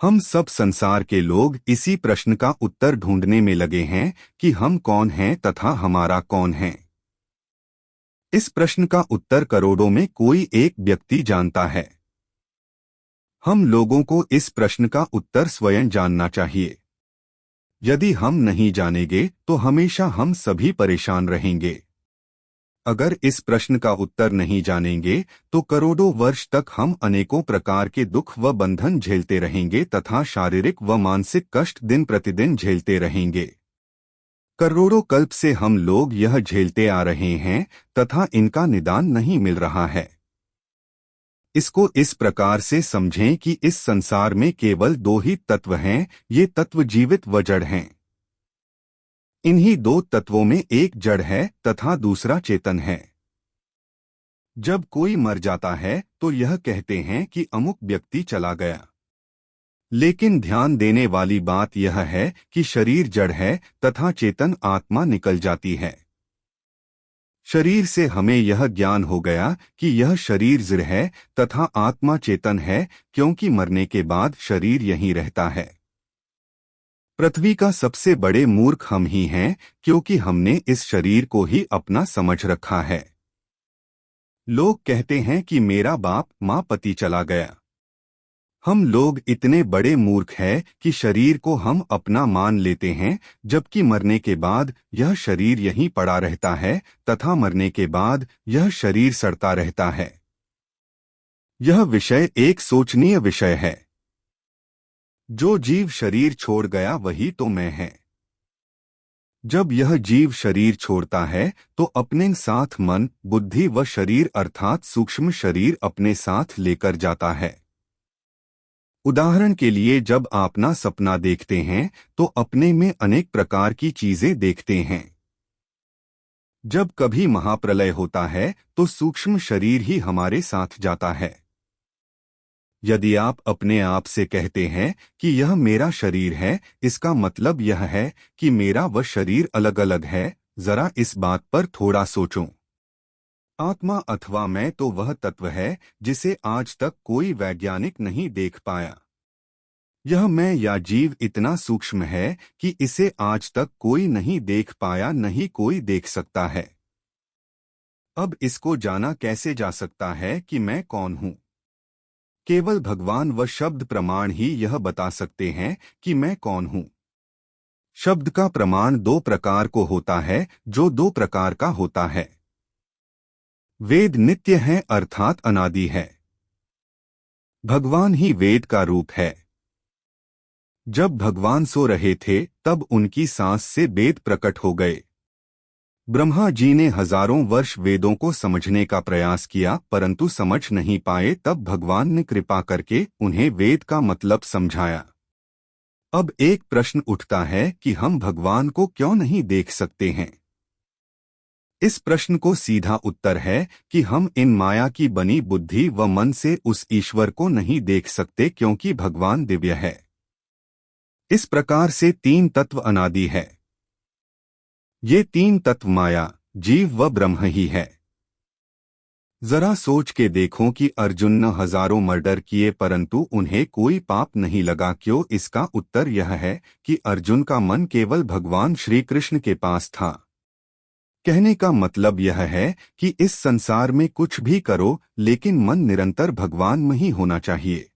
हम सब संसार के लोग इसी प्रश्न का उत्तर ढूंढने में लगे हैं कि हम कौन हैं तथा हमारा कौन है। इस प्रश्न का उत्तर करोड़ों में कोई एक व्यक्ति जानता है। हम लोगों को इस प्रश्न का उत्तर स्वयं जानना चाहिए। यदि हम नहीं जानेंगे तो हमेशा हम सभी परेशान रहेंगे। अगर इस प्रश्न का उत्तर नहीं जानेंगे तो करोड़ों वर्ष तक हम अनेकों प्रकार के दुख व बंधन झेलते रहेंगे तथा शारीरिक व मानसिक कष्ट दिन प्रतिदिन झेलते रहेंगे। करोड़ों कल्प से हम लोग यह झेलते आ रहे हैं तथा इनका निदान नहीं मिल रहा है। इसको इस प्रकार से समझें कि इस संसार में केवल दो ही तत्व हैं, ये तत्व जीवित व जड़ हैं। इन्हीं दो तत्वों में एक जड़ है तथा दूसरा चेतन है। जब कोई मर जाता है तो यह कहते हैं कि अमुक व्यक्ति चला गया, लेकिन ध्यान देने वाली बात यह है कि शरीर जड़ है तथा चेतन आत्मा निकल जाती है। शरीर से हमें यह ज्ञान हो गया कि यह शरीर जड़ है तथा आत्मा चेतन है, क्योंकि मरने के बाद शरीर यहीं रहता है। पृथ्वी का सबसे बड़े मूर्ख हम ही हैं, क्योंकि हमने इस शरीर को ही अपना समझ रखा है। लोग कहते हैं कि मेरा बाप माँ पति चला गया। हम लोग इतने बड़े मूर्ख हैं कि शरीर को हम अपना मान लेते हैं, जबकि मरने के बाद यह शरीर यहीं पड़ा रहता है तथा मरने के बाद यह शरीर सड़ता रहता है। यह विषय एक सोचनीय विषय है। जो जीव शरीर छोड़ गया वही तो मैं है। जब यह जीव शरीर छोड़ता है तो अपने साथ मन, बुद्धि व शरीर अर्थात सूक्ष्म शरीर अपने साथ लेकर जाता है। उदाहरण के लिए, जब आप ना सपना देखते हैं तो अपने में अनेक प्रकार की चीजें देखते हैं। जब कभी महाप्रलय होता है तो सूक्ष्म शरीर ही हमारे साथ जाता है। यदि आप अपने आप से कहते हैं कि यह मेरा शरीर है, इसका मतलब यह है कि मेरा व शरीर अलग अलग है। जरा इस बात पर थोड़ा सोचो। आत्मा अथवा मैं तो वह तत्व है जिसे आज तक कोई वैज्ञानिक नहीं देख पाया। यह मैं या जीव इतना सूक्ष्म है कि इसे आज तक कोई नहीं देख पाया, नहीं कोई देख सकता है। अब इसको जाना कैसे जा सकता है कि मैं कौन हूँ? केवल भगवान व शब्द प्रमाण ही यह बता सकते हैं कि मैं कौन हूँ। शब्द का प्रमाण दो प्रकार को होता है, जो दो प्रकार का होता है। वेद नित्य है अर्थात अनादि है। भगवान ही वेद का रूप है। जब भगवान सो रहे थे तब उनकी सांस से वेद प्रकट हो गए। ब्रह्मा जी ने हजारों वर्ष वेदों को समझने का प्रयास किया, परंतु समझ नहीं पाए। तब भगवान ने कृपा करके उन्हें वेद का मतलब समझाया। अब एक प्रश्न उठता है कि हम भगवान को क्यों नहीं देख सकते हैं? इस प्रश्न को सीधा उत्तर है कि हम इन माया की बनी बुद्धि व मन से उस ईश्वर को नहीं देख सकते, क्योंकि भगवान दिव्य है। इस प्रकार से तीन तत्व अनादि है। ये तीन तत्व माया, जीव व ब्रह्म ही है। जरा सोच के देखो कि अर्जुन ने हजारों मर्डर किए परंतु उन्हें कोई पाप नहीं लगा, क्यों? इसका उत्तर यह है कि अर्जुन का मन केवल भगवान श्री कृष्ण के पास था। कहने का मतलब यह है कि इस संसार में कुछ भी करो, लेकिन मन निरंतर भगवान में ही होना चाहिए।